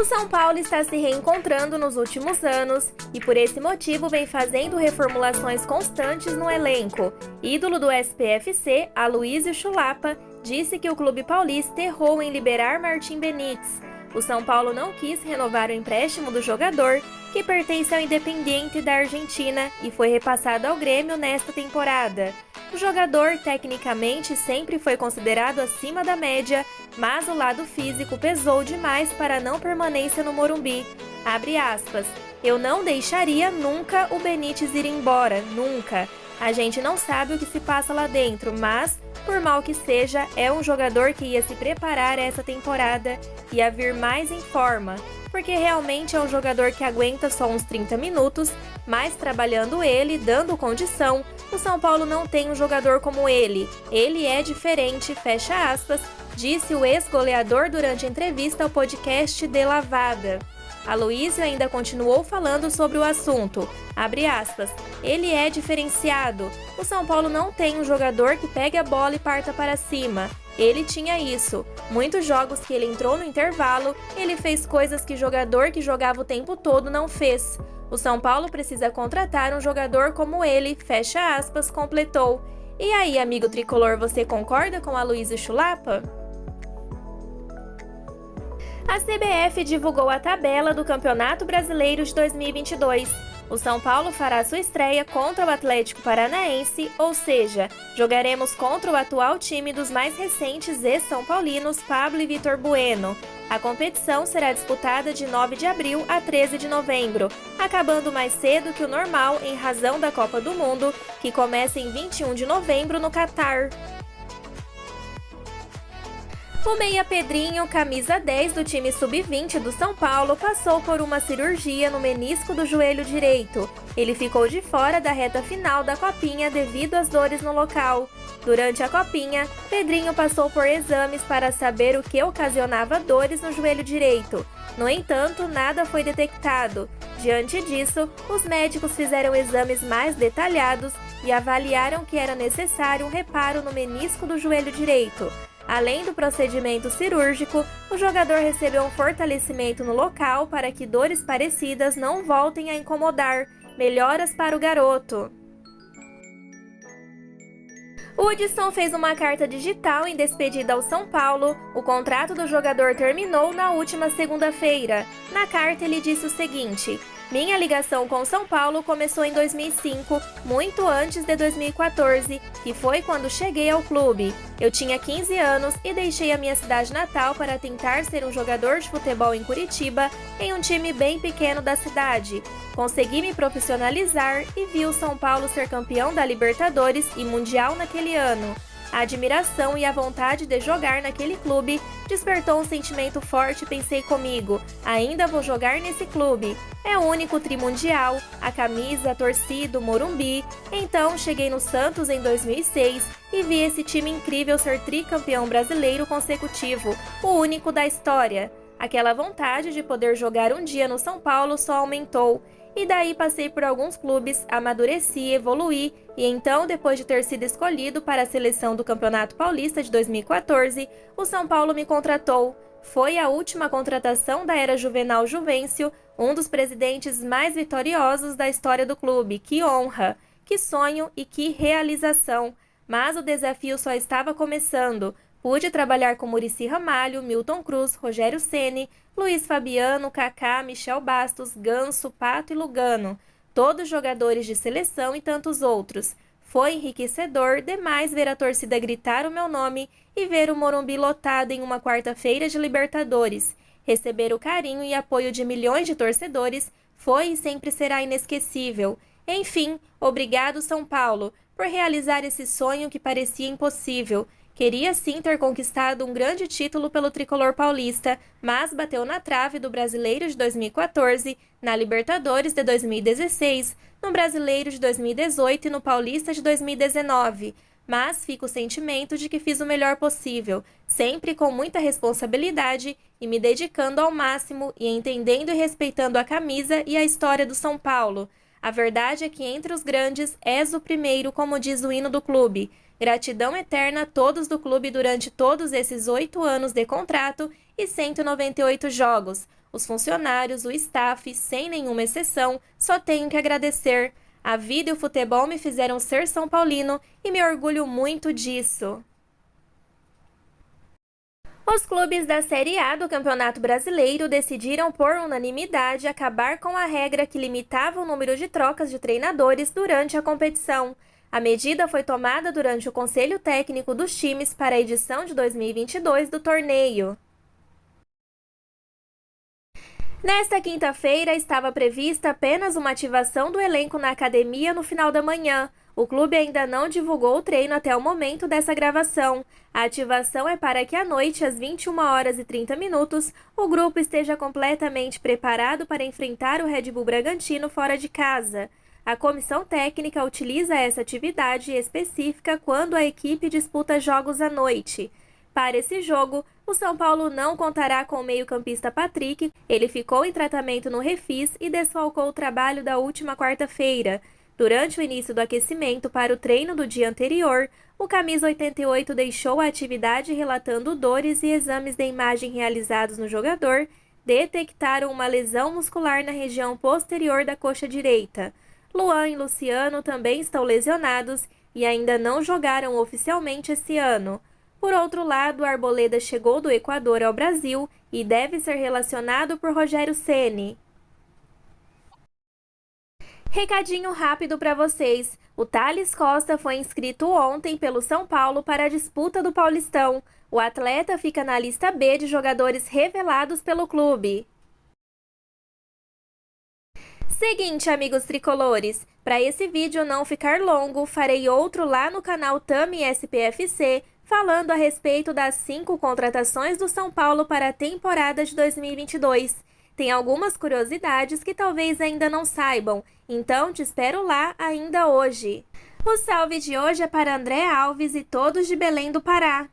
São Paulo está se reencontrando nos últimos anos e por esse motivo vem fazendo reformulações constantes no elenco. Ídolo do SPFC, Aloísio Chulapa, disse que o clube paulista errou em liberar Martim Benítez. O São Paulo não quis renovar o empréstimo do jogador, que pertence ao Independiente da Argentina e foi repassado ao Grêmio nesta temporada. O jogador, tecnicamente, sempre foi considerado acima da média, mas o lado físico pesou demais para a não permanência no Morumbi. Abre aspas, eu não deixaria nunca o Benítez ir embora, nunca. A gente não sabe o que se passa lá dentro, mas, por mal que seja, é um jogador que ia se preparar essa temporada, ia vir mais em forma, porque realmente é um jogador que aguenta só uns 30 minutos, mas trabalhando ele, dando condição, o São Paulo não tem um jogador como ele. Ele é diferente, fecha aspas, disse o ex-goleador durante a entrevista ao podcast De Lavada. Aloísio ainda continuou falando sobre o assunto. Abre aspas, ele é diferenciado. O São Paulo não tem um jogador que pegue a bola e parta para cima. Ele tinha isso. Muitos jogos que ele entrou no intervalo, ele fez coisas que jogador que jogava o tempo todo não fez. O São Paulo precisa contratar um jogador como ele, fecha aspas, completou. E aí, amigo tricolor, você concorda com Aloísio Chulapa? A CBF divulgou a tabela do Campeonato Brasileiro de 2022. O São Paulo fará sua estreia contra o Atlético Paranaense, ou seja, jogaremos contra o atual time dos mais recentes ex-são paulinos, Pablo e Vitor Bueno. A competição será disputada de 9 de abril a 13 de novembro, acabando mais cedo que o normal em razão da Copa do Mundo, que começa em 21 de novembro no Catar. O meia Pedrinho, camisa 10 do time sub-20 do São Paulo, passou por uma cirurgia no menisco do joelho direito. Ele ficou de fora da reta final da Copinha devido às dores no local. Durante a Copinha, Pedrinho passou por exames para saber o que ocasionava dores no joelho direito. No entanto, nada foi detectado. Diante disso, os médicos fizeram exames mais detalhados e avaliaram que era necessário um reparo no menisco do joelho direito. Além do procedimento cirúrgico, o jogador recebeu um fortalecimento no local para que dores parecidas não voltem a incomodar. Melhoras para o garoto. O Hudson fez uma carta digital em despedida ao São Paulo. O contrato do jogador terminou na última segunda-feira. Na carta ele disse o seguinte: minha ligação com São Paulo começou em 2005, muito antes de 2014, que foi quando cheguei ao clube. Eu tinha 15 anos e deixei a minha cidade natal para tentar ser um jogador de futebol em Curitiba, em um time bem pequeno da cidade. Consegui me profissionalizar e vi o São Paulo ser campeão da Libertadores e Mundial naquele ano. A admiração e a vontade de jogar naquele clube despertou um sentimento forte e pensei comigo, ainda vou jogar nesse clube. É o único trimundial, a camisa, a torcida, o Morumbi. Então cheguei no Santos em 2006 e vi esse time incrível ser tricampeão brasileiro consecutivo, o único da história. Aquela vontade de poder jogar um dia no São Paulo só aumentou. E daí passei por alguns clubes, amadureci, evoluí e então, depois de ter sido escolhido para a seleção do Campeonato Paulista de 2014, o São Paulo me contratou. Foi a última contratação da era Juvenal Juvencio, um dos presidentes mais vitoriosos da história do clube. Que honra, que sonho e que realização! Mas o desafio só estava começando. Pude trabalhar com Muricy Ramalho, Milton Cruz, Rogério Ceni, Luiz Fabiano, Kaká, Michel Bastos, Ganso, Pato e Lugano, todos jogadores de seleção e tantos outros. Foi enriquecedor demais ver a torcida gritar o meu nome e ver o Morumbi lotado em uma quarta-feira de Libertadores. Receber o carinho e apoio de milhões de torcedores foi e sempre será inesquecível. Enfim, obrigado São Paulo, por realizar esse sonho que parecia impossível. Queria sim ter conquistado um grande título pelo tricolor paulista, mas bateu na trave do Brasileiro de 2014, na Libertadores de 2016, no Brasileiro de 2018 e no Paulista de 2019. Mas fica o sentimento de que fiz o melhor possível, sempre com muita responsabilidade e me dedicando ao máximo e entendendo e respeitando a camisa e a história do São Paulo. A verdade é que entre os grandes és o primeiro, como diz o hino do clube. Gratidão eterna a todos do clube durante todos esses 8 anos de contrato e 198 jogos. Os funcionários, o staff, sem nenhuma exceção, só tenho que agradecer. A vida e o futebol me fizeram ser São Paulino e me orgulho muito disso. Os clubes da Série A do Campeonato Brasileiro decidiram por unanimidade acabar com a regra que limitava o número de trocas de treinadores durante a competição. A medida foi tomada durante o Conselho Técnico dos times para a edição de 2022 do torneio. Nesta quinta-feira, estava prevista apenas uma ativação do elenco na academia no final da manhã. O clube ainda não divulgou o treino até o momento dessa gravação. A ativação é para que à noite, às 21h30, o grupo esteja completamente preparado para enfrentar o Red Bull Bragantino fora de casa. A comissão técnica utiliza essa atividade específica quando a equipe disputa jogos à noite. Para esse jogo, o São Paulo não contará com o meio-campista Patrick. Ele ficou em tratamento no Refis e desfalcou o trabalho da última quarta-feira. Durante o início do aquecimento para o treino do dia anterior, o camisa 88 deixou a atividade relatando dores e exames de imagem realizados no jogador detectaram uma lesão muscular na região posterior da coxa direita. Luan e Luciano também estão lesionados e ainda não jogaram oficialmente esse ano. Por outro lado, Arboleda chegou do Equador ao Brasil e deve ser relacionado por Rogério Ceni. Recadinho rápido para vocês. O Thales Costa foi inscrito ontem pelo São Paulo para a disputa do Paulistão. O atleta fica na lista B de jogadores revelados pelo clube. Seguinte, amigos tricolores, para esse vídeo não ficar longo, farei outro lá no canal Tami SPFC, falando a respeito das 5 contratações do São Paulo para a temporada de 2022. Tem algumas curiosidades que talvez ainda não saibam, então te espero lá ainda hoje. O salve de hoje é para André Alves e todos de Belém do Pará.